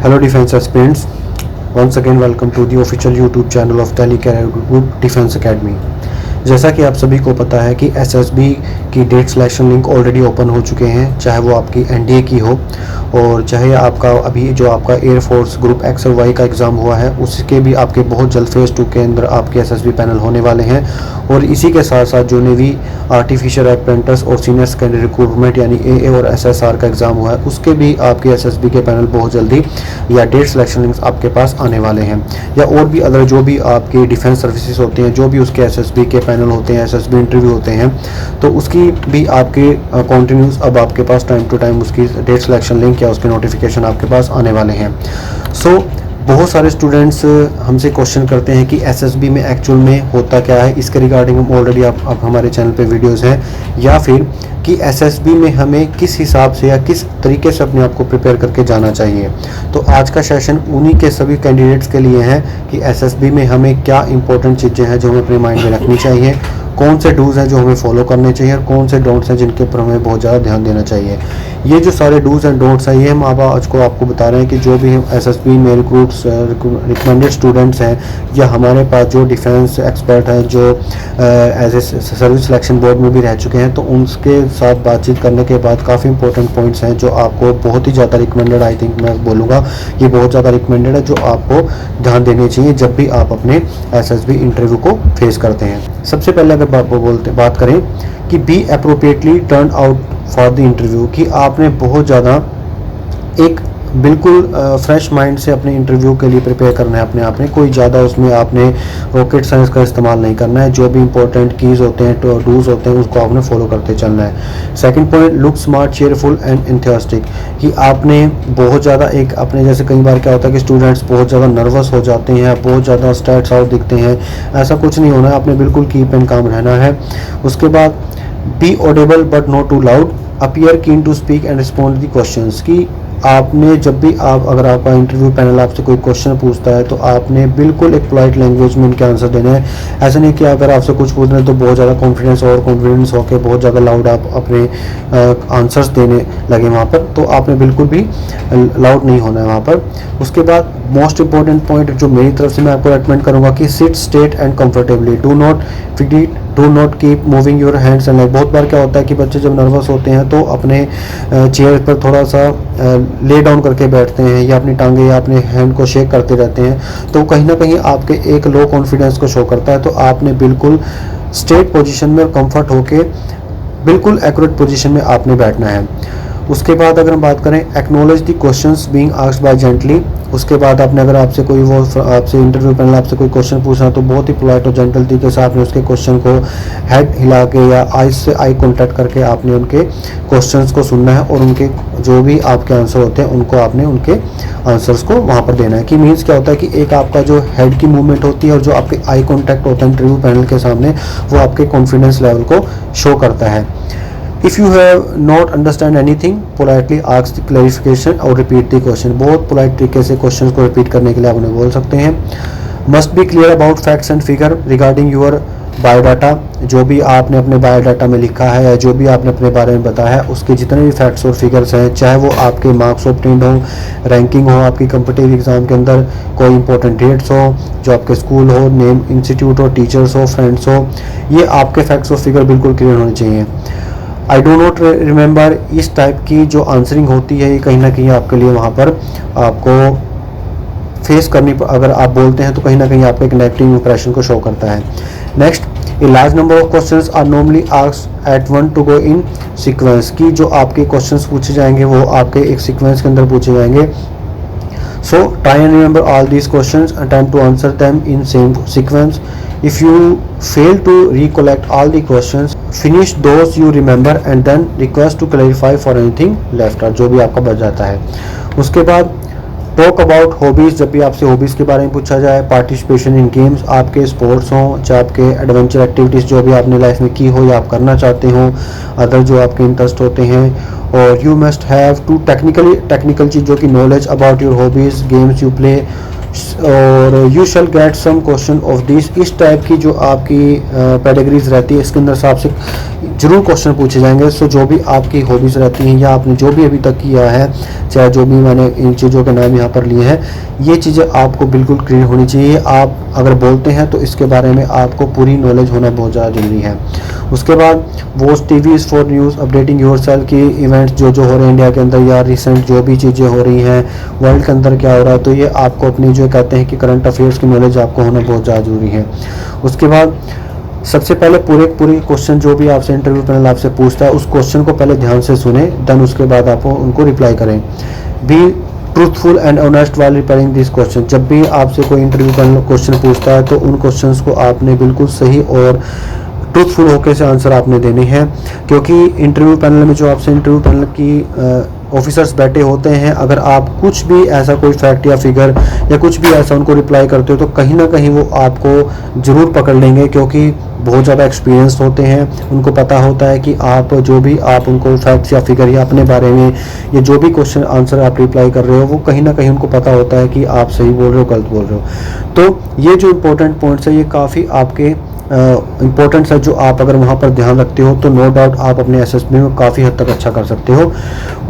Hello defense aspirants, once again welcome to the official YouTube channel of Delhi Career Group Defense Academy। जैसा कि आप सभी को पता है कि एसएसबी की date selection link already open हो चुके हैं, चाहे वो आपकी एनडीए की हो और चाहे आपका अभी जो आपका एयरफोर्स ग्रुप एक्स और वाई का एग्ज़ाम हुआ है उसके भी आपके बहुत जल्द फेज़ 2 के अंदर आपके एसएसबी पैनल होने वाले हैं। और इसी के साथ साथ जो नेवी आर्टिफिशियल अप्रेंटिस और सीनियर सेकेंडरी रिक्रूटमेंट यानी एए और एसएसआर का एग्ज़ाम हुआ है उसके भी आपके एसएसबी के पैनल बहुत जल्दी या डेट सिलेक्शन लिंक्स आपके पास आने वाले हैं। या और भी अदर जो भी आपके डिफेंस सर्विसेज होते हैं, जो भी उसके एसएसबी के पैनल होते हैं, एसएसबी इंटरव्यू होते हैं, तो उसकी भी आपके कॉन्टिन्यूस अब आपके पास टाइम टू टाइम उसकी डेट सिलेक्शन लिंक या उसके नोटिफिकेशन आपके पास आने वाले हैं। बहुत सारे स्टूडेंट्स हमसे क्वेश्चन करते हैं कि एसएसबी में एक्चुअल में होता क्या है। इसके रिगार्डिंग हम ऑलरेडी अब हमारे चैनल पे वीडियोस हैं, या फिर कि एसएसबी में हमें किस हिसाब से या किस तरीके से अपने आप को प्रिपेयर करके जाना चाहिए। तो आज का सेशन उन्हीं के सभी कैंडिडेट्स के लिए है कि एसएसबी में हमें क्या इंपॉर्टेंट चीज़ें हैं जो हमें अपने माइंड में रखनी चाहिए, कौन से डूज़ हैं जो हमें फॉलो करने चाहिए और कौन से डोंट्स हैं जिनके ऊपर हमें बहुत ज़्यादा ध्यान देना चाहिए। ये जो सारे डूज़ एंड डोंट्स हैं ये हम आज को आपको बता रहे हैं कि जो भी एसएसबी में रिकमेंडेड स्टूडेंट्स हैं या हमारे पास जो डिफेंस एक्सपर्ट हैं जो as a service selection board में भी रह चुके हैं, तो उनके साथ बातचीत करने के बाद काफ़ी इंपॉर्टेंट पॉइंट्स हैं जो आपको बहुत ही ज़्यादा रिकमेंडेड, आई थिंक मैं बोलूँगा ये बहुत ज़्यादा रिकमेंडेड है, जो आपको ध्यान देने चाहिए जब भी आप अपने एसएसबी इंटरव्यू को फेस करते हैं। सबसे पहले अगर बात करें कि be appropriately turn out for the interview, कि आपने बहुत ज़्यादा एक बिल्कुल फ्रेश माइंड से अपने इंटरव्यू के लिए प्रिपेयर करना है अपने आप में। कोई ज़्यादा उसमें आपने रॉकेट साइंस का इस्तेमाल नहीं करना है। जो भी इंपॉर्टेंट कीज़ होते हैं, डूज होते हैं, उसको आपने फॉलो करते चलना है। Second point, look smart, cheerful and enthusiastic, कि आपने बहुत ज़्यादा एक अपने जैसे कई बार क्या होता है कि स्टूडेंट्स बहुत ज़्यादा नर्वस हो जाते हैं, बहुत ज़्यादा स्ट्रेस आउट दिखते हैं, ऐसा कुछ नहीं होना है। आपने बिल्कुल कीप एंड काम रहना है। उसके बाद be audible but not too loud, appear keen to speak and respond the questions, कि आपने जब भी अगर आपका इंटरव्यू पैनल आपसे कोई क्वेश्चन पूछता है तो आपने बिल्कुल एक पोलाइट लैंग्वेज में उनके आंसर देने हैं। ऐसा नहीं कि अगर आपसे कुछ पूछ रहे हैं तो बहुत ज़्यादा कॉन्फिडेंस होकर बहुत ज़्यादा लाउड आप अपने आंसर्स देने लगे वहाँ पर, तो आपने बिल्कुल भी लाउड नहीं होना है वहाँ पर। उसके बाद मोस्ट इंपॉर्टेंट पॉइंट जो मेरी तरफ से मैं आपको रेकमेंड करूँगा कि sit straight and comfortably, do not keep moving your hands and leg. बहुत बार क्या होता है कि बच्चे जब नर्वस होते हैं तो अपने चेयर पर थोड़ा सा ले डाउन करके बैठते हैं या अपनी टांगे या अपने हैंड को शेक करते रहते हैं, तो कहीं ना कहीं आपके एक लो कॉन्फिडेंस को शो करता है। तो आपने बिल्कुल स्ट्रेट पोजीशन में और कंफर्ट होके बिल्कुल एक्यूरेट पोजीशन में आपने बैठना है। उसके बाद अगर हम बात करें acknowledge the questions being asked by gently, उसके बाद आपने अगर आपसे इंटरव्यू पैनल आपसे कोई क्वेश्चन पूछना तो बहुत ही पोलाइट और जेंटल तरीके से आपने उसके क्वेश्चन को हेड हिला के या आईज से आई कॉन्टैक्ट करके आपने उनके क्वेश्चंस को सुनना है और उनके जो भी आपके आंसर होते हैं उनको आपने उनके आंसर्स को वहाँ पर देना है। कि मीन्स क्या होता है कि एक आपका जो हेड की मूवमेंट होती है और जो आपके आई कॉन्टैक्ट होता है इंटरव्यू पैनल के सामने, वो आपके कॉन्फिडेंस लेवल को शो करता है। If you have not understand anything, politely ask the clarification और repeat the question। बहुत polite तरीके से क्वेश्चन को रिपीट करने के लिए आप उन्हें बोल सकते हैं। Must be clear about facts and figure regarding your biodata, जो भी आपने अपने बायोडाटा में लिखा है या जो भी आपने अपने बारे में बताया है उसके जितने भी फैक्ट्स और फिगर्स हैं, चाहे वो आपके मार्क्स ऑब्टेन्ड हो, रैंकिंग हो, आपकी कम्पिटिटिव एग्जाम के अंदर कोई इंपॉर्टेंट डेट्स हो, जो आपके स्कूल हो, नेम इंस्टीट्यूट हो, टीचर्स हो, फ्रेंड्स हो, ये आपके फैक्ट्स और फिगर बिल्कुल क्लियर होने चाहिए। आई डो नॉट रिमेंबर, इस टाइप की जो आंसरिंग होती है ये कहीं ना कहीं आपके लिए वहाँ पर आपको फेस करनी, अगर आप बोलते हैं तो कहीं ना कहीं आपको एक नेगेटिव इंप्रेशन को शो करता है। Next, a large number of questions are normally asked at one to go in sequence, की जो आपके क्वेश्चंस पूछे जाएंगे वो आपके एक सीक्वेंस के अंदर पूछे जाएंगे। So try and remember all these questions and attempt to answer them in same sequence. If you fail to recollect all the questions, finish those you remember and then request to clarify for anything left out, जो भी आपका बच जाता है। उसके बाद talk about hobbies, जब भी आपसे हॉबीज़ के बारे में पूछा जाए, पार्टिसिपेशन इन गेम्स, आपके स्पोर्ट्स हों, चाहे आपके एडवेंचर एक्टिविटीज़ जो भी आपने लाइफ में की हो या आप करना चाहते हो, अदर जो आपके इंटरेस्ट होते हैं। और you must have to technical चीज़ों की knowledge about your hobbies, games you play, और you shall get some question of this. इस टाइप की जो आपकी कैटेगरीज रहती है इसके अंदर से आपसे जरूर क्वेश्चन पूछे जाएंगे। सो जो भी आपकी हॉबीज़ रहती हैं या आपने जो भी अभी तक किया है, चाहे जो भी मैंने इन चीज़ों के नाम यहाँ पर लिए हैं, ये चीज़ें आपको बिल्कुल क्लियर होनी चाहिए। आप अगर बोलते हैं तो इसके बारे में आपको पूरी नॉलेज होना बहुत ज़्यादा जरूरी है। उसके बाद watch TV is for news updating your self की इवेंट्स जो हो रहे हैं इंडिया के अंदर या रिसेंट जो भी चीज़ें हो रही हैं वर्ल्ड के अंदर क्या हो रहा है, तो ये आपको अपनी जो कहते हैं कि करंट अफेयर्स की नॉलेज आपको होना बहुत ज़्यादा जरूरी है। उसके बाद सबसे पहले पूरे क्वेश्चन जो भी आपसे इंटरव्यू पैनल आपसे पूछता है उस क्वेश्चन को पहले ध्यान से सुने, देन उसके बाद आप उनको रिप्लाई करें। Be truthful and honest while replying this question. जब भी आपसे कोई इंटरव्यू पैनल क्वेश्चन पूछता है तो उन क्वेश्चंस को आपने बिल्कुल सही और ट्रूथफुल होकर से आंसर आपने देने हैं, क्योंकि इंटरव्यू पैनल में जो आपसे इंटरव्यू पैनल की ऑफिसर्स बैठे होते हैं, अगर आप कुछ भी ऐसा कोई फैक्ट या फिगर या कुछ भी ऐसा उनको रिप्लाई करते हो तो कहीं ना कहीं वो आपको ज़रूर पकड़ लेंगे, क्योंकि बहुत ज़्यादा एक्सपीरियंस होते हैं। उनको पता होता है कि आप जो भी आप उनको फैक्ट्स या फिगर या अपने बारे में या जो भी क्वेश्चन आंसर आप रिप्लाई कर रहे हो वो कहीं ना कहीं उनको पता होता है कि आप सही बोल रहे हो गलत बोल रहे हो। तो ये जो इंपॉर्टेंट पॉइंट्स है ये काफ़ी आपके इम्पोर्टेंट्स है, जो आप अगर वहाँ पर ध्यान रखते हो तो नो डाउट आप अपने एसएसबी में काफ़ी हद तक अच्छा कर सकते हो।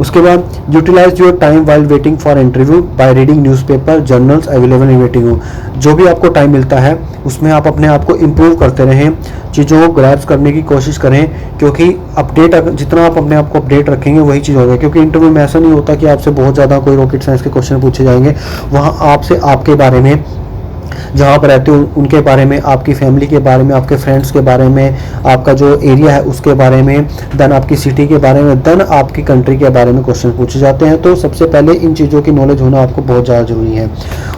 उसके बाद utilise your time while waiting for interview by reading newspaper journals available in waiting room. जो भी आपको टाइम मिलता है उसमें आप अपने आप को इम्प्रूव करते रहें, चीज़ों को ग्रैब्स करने की कोशिश करें, क्योंकि अपडेट जितना आप अपने आप को अपडेट रखेंगे वही चीज़ होगा। क्योंकि इंटरव्यू में ऐसा नहीं होता कि आपसे बहुत ज़्यादा कोई रॉकेट साइंस के क्वेश्चन पूछे जाएंगे, वहाँ आपसे आपके बारे में, जहाँ पर रहते हो उनके बारे में, आपकी फैमिली के बारे में, आपके फ्रेंड्स के बारे में, आपका जो एरिया है उसके बारे में, देन आपकी सिटी के बारे में, देन आपकी कंट्री के बारे में क्वेश्चन पूछे जाते हैं। तो सबसे पहले इन चीज़ों की नॉलेज होना आपको बहुत ज़्यादा ज़रूरी है।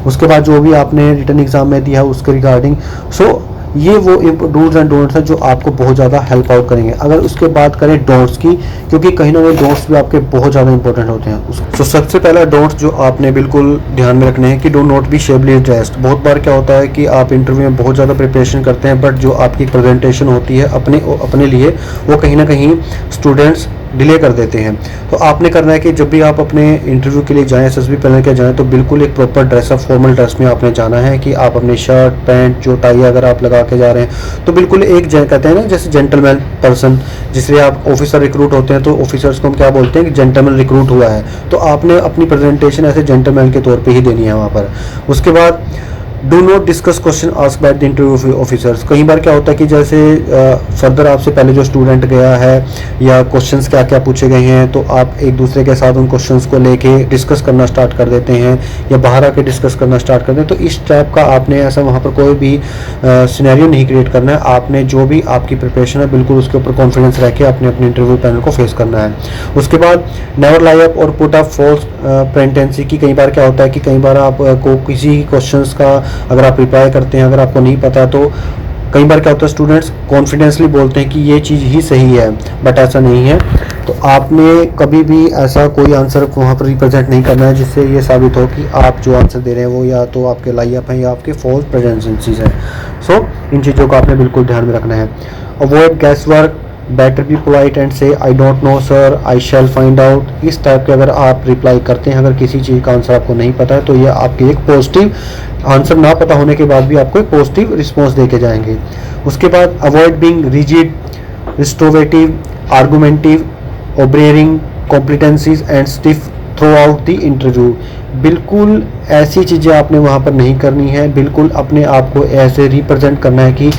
उसके बाद जो भी आपने रिटन एग्जाम में दिया है उसके रिगार्डिंग, सो ये वो डूज एंड डोंट्स है जो आपको बहुत ज़्यादा हेल्प आउट करेंगे। अगर उसके बात करें डोंट्स की, क्योंकि कहीं ना कहीं डोंट्स भी आपके बहुत ज़्यादा इंपॉर्टेंट होते हैं। तो सबसे पहला डोंट्स जो आपने बिल्कुल ध्यान में रखने हैं कि डो नॉट बी शेबली ड्रेस्ड। बहुत बार क्या होता है कि आप इंटरव्यू में बहुत ज़्यादा प्रिपरेशन करते हैं, बट जो आपकी प्रेजेंटेशन होती है अपने लिए वो कहीं ना कहीं स्टूडेंट्स डिले कर देते हैं। तो आपने करना है कि जब भी आप अपने इंटरव्यू के लिए जाएं, एसएसबी पैनल के जाएं, तो बिल्कुल एक प्रॉपर ड्रेसअप फॉर्मल ड्रेस में आपने जाना है कि आप अपनी शर्ट पैंट जो टाई अगर आप लगा के जा रहे हैं तो बिल्कुल एक कहते हैं ना जैसे जेंटलमैन पर्सन, जिससे आप ऑफिसर रिक्रूट होते हैं तो ऑफिसर्स को हम क्या बोलते हैं कि जेंटलमैन रिक्रूट हुआ है, तो आपने अपनी प्रेजेंटेशन ऐसे जेंटलमैन के तौर पर ही देनी है वहाँ पर। उसके बाद do not discuss question asked by the interview officers. कई बार क्या होता है कि जैसे फर्दर आपसे पहले जो स्टूडेंट गया है या क्वेश्चंस क्या क्या पूछे गए हैं तो आप एक दूसरे के साथ उन क्वेश्चंस को लेके डिस्कस करना स्टार्ट कर देते हैं या बाहर आके डिस्कस करना स्टार्ट कर देते हैं। तो इस टाइप का आपने ऐसा वहाँ पर कोई भी सिनेरियो नहीं क्रिएट करना है। आपने जो भी आपकी प्रिपरेशन है बिल्कुल उसके ऊपर कॉन्फिडेंस रख के अपने इंटरव्यू पैनल को फेस करना है। उसके बाद नेवर लाई अप और पुट अप फॉल्स प्रेटेंसी की। कई बार क्या होता है कि कई बार आपको किसी क्वेश्चंस का अगर आप रिप्लाई करते हैं, अगर आपको नहीं पता, तो कई बार क्या होता है स्टूडेंट्स कॉन्फिडेंसली बोलते हैं कि ये चीज़ ही सही है, बट ऐसा नहीं है। तो आपने कभी भी ऐसा कोई आंसर वहाँ पर रिप्रेजेंट नहीं करना है जिससे ये साबित हो कि आप जो आंसर दे रहे हैं वो या तो आपके लाइअप हैं या आपके फॉल्स प्रेजेंसीज हैं। सो इन चीज़ों का आपने बिल्कुल ध्यान में रखना है। Avoid guess work, better be polite and say I don't know sir, I shall find out. इस टाइप के अगर आप रिप्लाई करते हैं, अगर किसी चीज़ का आंसर आपको नहीं पता है तो ये आपकी एक पॉजिटिव आंसर ना पता होने के बाद भी आपको एक पॉजिटिव रिस्पॉन्स दे के जाएंगे। उसके बाद avoid being rigid, restrictive, argumentative, overbearing competencies and stiff throughout the interview. बिल्कुल ऐसी चीज़ें आपने वहाँ पर नहीं करनी है। बिल्कुल अपने आप को ऐसे रिप्रेजेंट करना है कि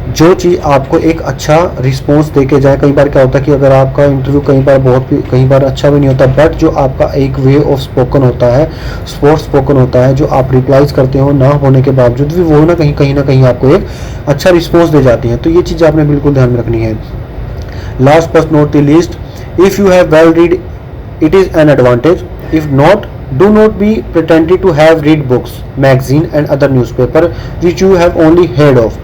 जो चीज़ आपको एक अच्छा रिस्पॉन्स देके जाए। कई बार क्या होता है कि अगर आपका इंटरव्यू कई बार अच्छा भी नहीं होता, बट जो आपका एक वे ऑफ स्पोकन होता है, स्पोकन होता है, जो आप रिप्लाईज करते हो ना होने के बावजूद भी वो ना कहीं आपको एक अच्छा रिस्पॉन्स दे जाती है। तो ये चीज़ आपने बिल्कुल ध्यान में रखनी है। Last but not the least, if you have well read it is an advantage. If not, do not be pretending to have read books, magazine and other newspaper which you have only heard of.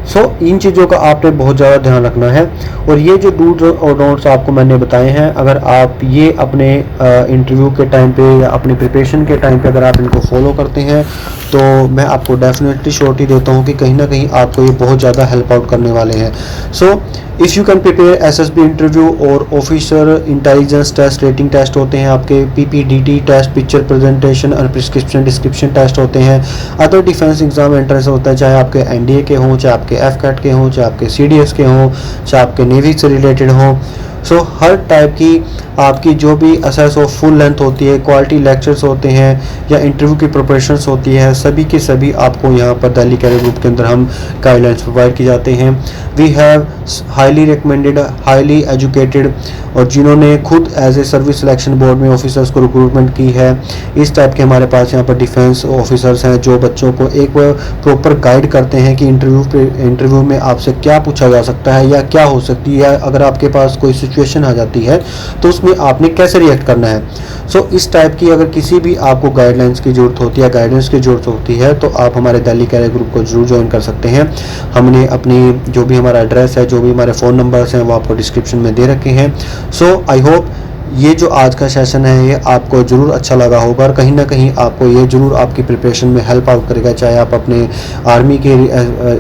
सो इन चीज़ों का आपने बहुत ज़्यादा ध्यान रखना है। और ये जो डूज और डोंट्स आपको मैंने बताए हैं, अगर आप ये अपने इंटरव्यू के टाइम पे या अपनी प्रिपरेशन के टाइम पे अगर आप इनको फॉलो करते हैं तो मैं आपको डेफिनेटली श्योरिटी देता हूँ कि कहीं ना कहीं आपको ये बहुत ज़्यादा हेल्प आउट करने वाले हैं। So if you can prepare SSB interview और officer intelligence test, rating test होते हैं आपके, पीपीडीटी टेस्ट, पिक्चर प्रेजेंटेशन और प्रिस्क्रिप्शन डिस्क्रिप्शन टेस्ट होते हैं, अदर डिफेंस एग्जाम एंट्रेंस होता है, चाहे आपके एनडीए के हों, चाहे आपके एफकैट के हों, चाहे आपके सीडीएस के हों, चाहे आपके नेवी से रिलेटेड हों। सो हर टाइप की आपकी जो भी असेस ऑफ फुल लेंथ होती है, क्वालिटी लेक्चर्स होते हैं या इंटरव्यू की प्रिपरेशंस होती है, सभी के सभी आपको यहाँ पर दिल्ली कैरियर ग्रुप के अंदर हम गाइडलाइंस प्रोवाइड की जाते हैं। We have highly recommended, highly educated और जिन्होंने खुद as a service selection board में ऑफिसर्स को रिक्रूटमेंट की है, इस टाइप के हमारे पास यहाँ पर डिफेंस ऑफिसर्स हैं जो बच्चों को एक प्रॉपर गाइड करते हैं कि इंटरव्यू में आपसे क्या पूछा जा सकता है या क्या हो सकती है, अगर आपके पास कोई सिचुएशन आ जाती है तो उसमें आपने कैसे रिएक्ट करना है। सो इस टाइप की अगर किसी भी आपको गाइडलाइंस की ज़रूरत होती है, गाइडेंस की ज़रूरत होती है, तो आप हमारे दिल्ली कैरियर ग्रुप को जरूर ज्वाइन कर सकते हैं। हमने अपनी जो भी हमारा एड्रेस है, जो भी हमारे फ़ोन नंबर्स हैं वो आपको डिस्क्रिप्शन में दे रखे हैं। सो आई होप ये जो आज का सेशन है ये आपको ज़रूर अच्छा लगा होगा और कहीं ना कहीं आपको ये ज़रूर आपकी प्रिपरेशन में हेल्प आउट करेगा, चाहे आप अपने आर्मी के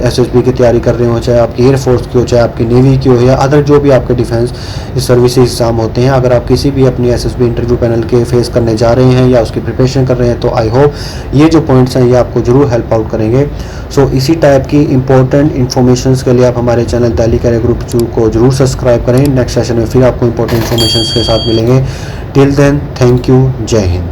एसएसबी की तैयारी कर रहे हो, चाहे आपकी एयरफोर्स की हो, चाहे आपकी नेवी की हो या अदर जो भी आपके डिफेंस सर्विसेज एग्ज़ाम होते हैं। अगर आप किसी भी अपनी एसएसबी इंटरव्यू पैनल के फेस करने जा रहे हैं या उसकी प्रिपरेशन कर रहे हैं तो आई होप ये जो पॉइंट्स हैं ये आपको ज़रूर हेल्प आउट करेंगे। सो इसी टाइप की इंपॉर्टेंट इन्फॉर्मेशन के लिए आप हमारे चैनल दिल्ली कैरियर ग्रुप को जरूर सब्सक्राइब करें। नेक्स्ट सेशन में फिर आपको इंपॉर्टेंट इन्फॉर्मेशन के साथ मिलेंगे। टिल देन, थैंक यू, जय हिंद।